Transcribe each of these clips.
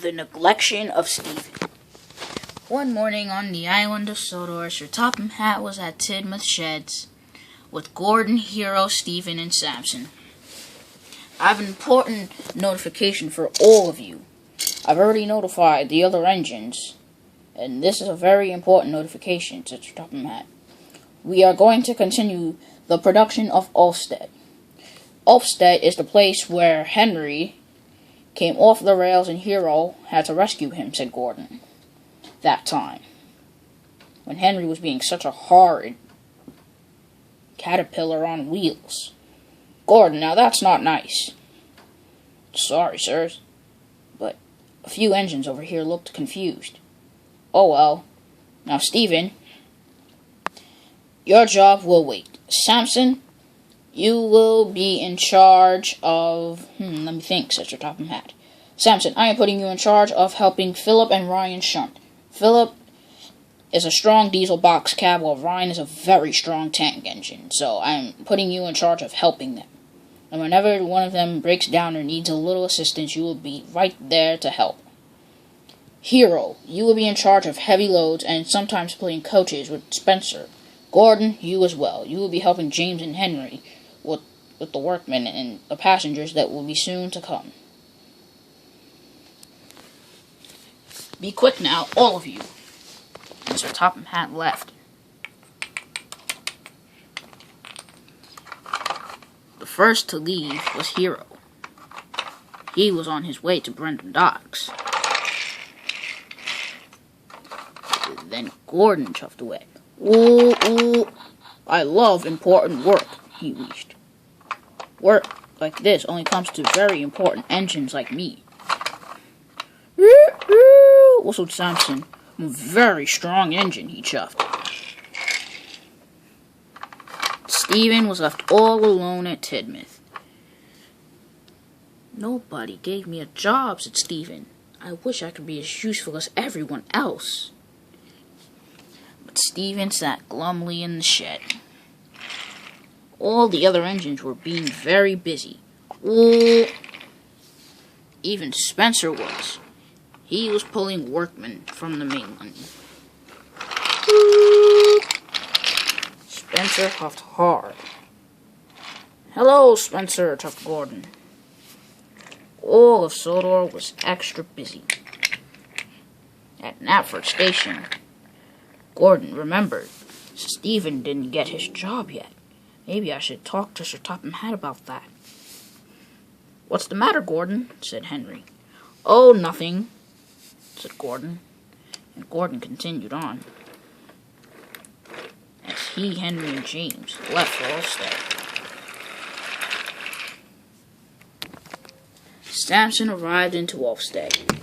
The Neglection of Stephen. One morning on the island of Sodor, Sir Topham Hatt was at Tidmouth Sheds with Gordon, Hero, Stephen, and Samson. I have an important notification for all of you. I've already notified the other engines, and this is a very important notification, said Sir Topham Hatt. We are going to continue the production of Ulfstead. Ulfstead is the place where Henry came off the rails and Hero had to rescue him, said Gordon. That time, when Henry was being such a horrid caterpillar on wheels. Gordon, now that's not nice. Sorry, sirs, but a few engines over here looked confused. Oh well. Now, Stephen, your job will wait. Samson, you will be in charge of... let me think, said Sir Topham Hatt. Samson, I am putting you in charge of helping Philip and Ryan shunt. Philip is a strong diesel box cab, while Ryan is a very strong tank engine. So I'm putting you in charge of helping them. And whenever one of them breaks down or needs a little assistance, you will be right there to help. Hero, you will be in charge of heavy loads and sometimes playing coaches with Spencer. Gordon, you as well. You will be helping James and Henry with the workmen and the passengers that will be soon to come. Be quick now, all of you. And Sir Topham Hatt left. The first to leave was Hero. He was on his way to Brendam Docks. Then Gordon chuffed away. Ooh, I love important work, he wheezed. Work like this only comes to very important engines like me. Whistled Samson. I'm a very strong engine, he chuffed. Stephen was left all alone at Tidmouth. Nobody gave me a job, said Stephen. I wish I could be as useful as everyone else. But Stephen sat glumly in the shed. All the other engines were being very busy. Even Spencer was. He was pulling workmen from the mainland. Spencer huffed hard. Hello, Spencer, chuffed Gordon. All of Sodor was extra busy. At Knapford Station, Gordon remembered Stephen didn't get his job yet. Maybe I should talk to Sir Topham Hatt about that. What's the matter, Gordon? Said Henry. Oh, nothing, said Gordon. And Gordon continued on. As he, Henry, and James left for Ulfstead. Samson arrived into Ulfstead.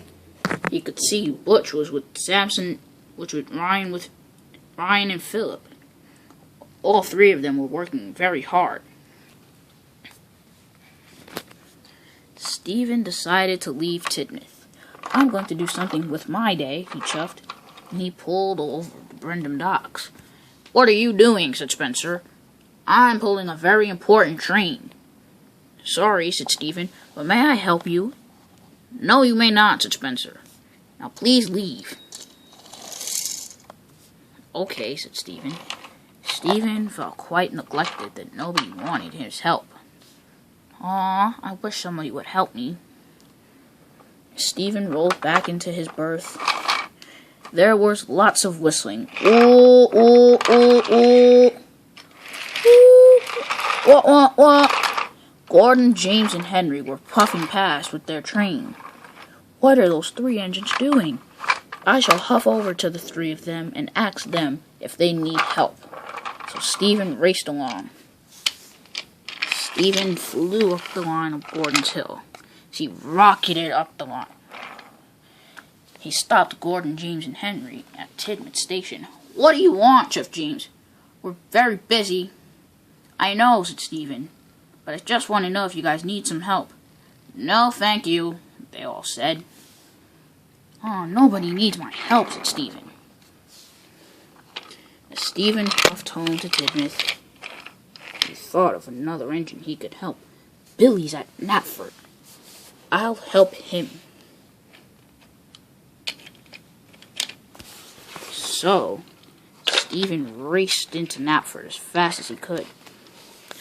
He could see Butch was with Samson, with Ryan and Philip. All three of them were working very hard. Stephen decided to leave Tidmouth. I'm going to do something with my day, he chuffed, and he pulled over to Brendam Docks. What are you doing? Said Spencer. I'm pulling a very important train. Sorry, said Stephen, but may I help you? No, you may not, said Spencer. Now please leave. Okay, said Stephen. Stephen felt quite neglected that nobody wanted his help. Aw, I wish somebody would help me. Stephen rolled back into his berth. There was lots of whistling. Ooh, ooh, ooh, ooh. Ooh. Wah, wah, wah. Gordon, James, and Henry were puffing past with their train. What are those three engines doing? I shall huff over to the three of them and ask them if they need help. So Stephen raced along. Stephen flew up the line of Gordon's Hill. He rocketed up the line. He stopped Gordon, James, and Henry at Tidmouth Station. What do you want? Chuffed James. We're very busy. I know, said Stephen, but I just want to know if you guys need some help. No, thank you, they all said. Oh, nobody needs my help, said Stephen. As Stephen puffed home to Tidmouth, he thought of another engine he could help. Billy's at Knapford. I'll help him. So, Stephen raced into Knapford as fast as he could.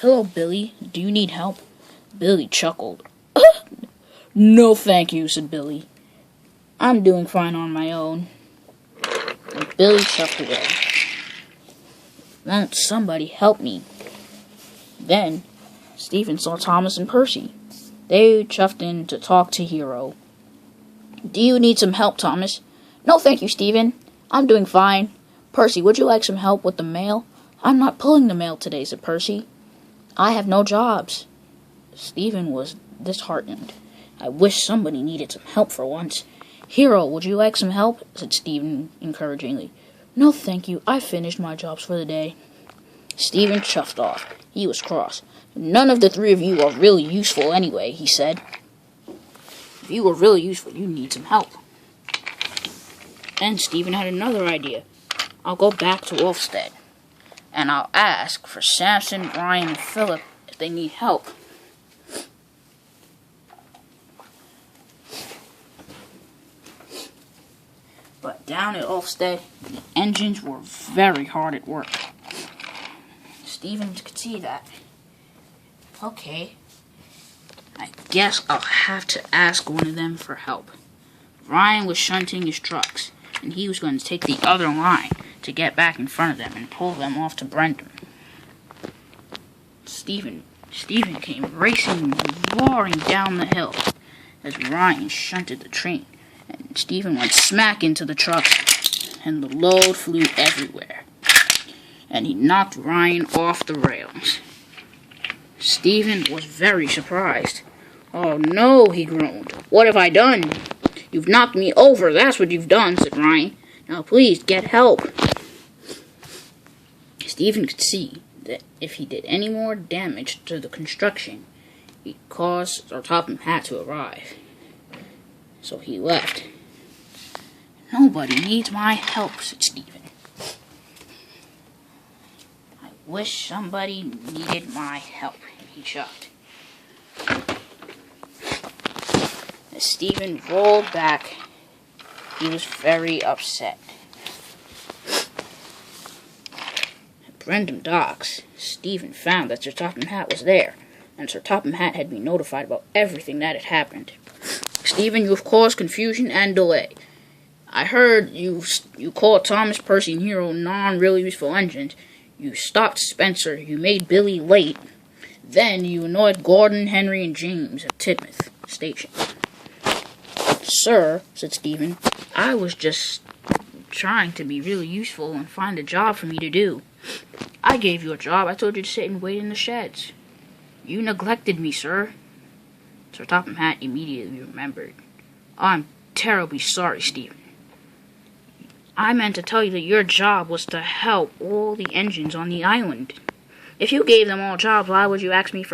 "Hello, Billy. Do you need help?" Billy chuckled. "No, thank you," said Billy. "I'm doing fine on my own." And Billy chuffed away. "Won't somebody help me?" Then, Stephen saw Thomas and Percy. They chuffed in to talk to Hero. "Do you need some help, Thomas?" "No, thank you, Stephen. I'm doing fine." "Percy, would you like some help with the mail?" "I'm not pulling the mail today," said Percy. "I have no jobs." Stephen was disheartened. "I wish somebody needed some help for once." "Hero, would you like some help?" said Stephen encouragingly. "No, thank you. I finished my jobs for the day." Stephen chuffed off. He was cross. "None of the three of you are really useful anyway," he said. "If you were really useful, you need some help." And Stephen had another idea. "I'll go back to Wolfstead, and I'll ask for Samson, Ryan, and Philip if they need help." But down at Wolfstead, the engines were very hard at work. Stephen could see that. "Okay, I guess I'll have to ask one of them for help." Ryan was shunting his trucks, and he was going to take the other line to get back in front of them and pull them off to Brendan. Stephen came racing and roaring down the hill as Ryan shunted the train, and Stephen went smack into the truck, and the load flew everywhere, and he knocked Ryan off the rails. Stephen was very surprised. "Oh no," he groaned. "What have I done?" "You've knocked me over, that's what you've done," said Ryan. "Now please get help." Stephen could see that if he did any more damage to the construction, he'd cause Topham Hatt to arrive. So he left. "Nobody needs my help," said Stephen. "I wish somebody needed my help," he chuckled. As Stephen rolled back, he was very upset. At Brendam Docks, Stephen found that Sir Topham Hatt was there, and Sir Topham Hatt had been notified about everything that had happened. "Stephen, you have caused confusion and delay. I heard you called Thomas, Percy, and Hero non-really useful engines. You stopped Spencer. You made Billy late. Then you annoyed Gordon, Henry, and James at Tidmouth Station." "Sir," said Stephen, "I was just trying to be really useful and find a job for me to do. I gave you a job. I told you to sit and wait in the sheds. You neglected me, sir." Sir Topham Hatt immediately remembered. "I'm terribly sorry, Stephen. I meant to tell you that your job was to help all the engines on the island. If you gave them all jobs, why would you ask me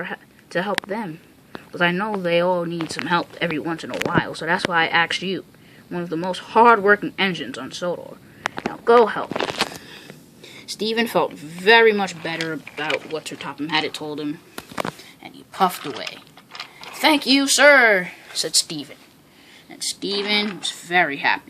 to help them? Because I know they all need some help every once in a while, so that's why I asked you, one of the most hard-working engines on Sodor. Now go help." Stephen felt very much better about what Sir Topham had told him, and he puffed away. "Thank you, sir," said Stephen. And Stephen was very happy.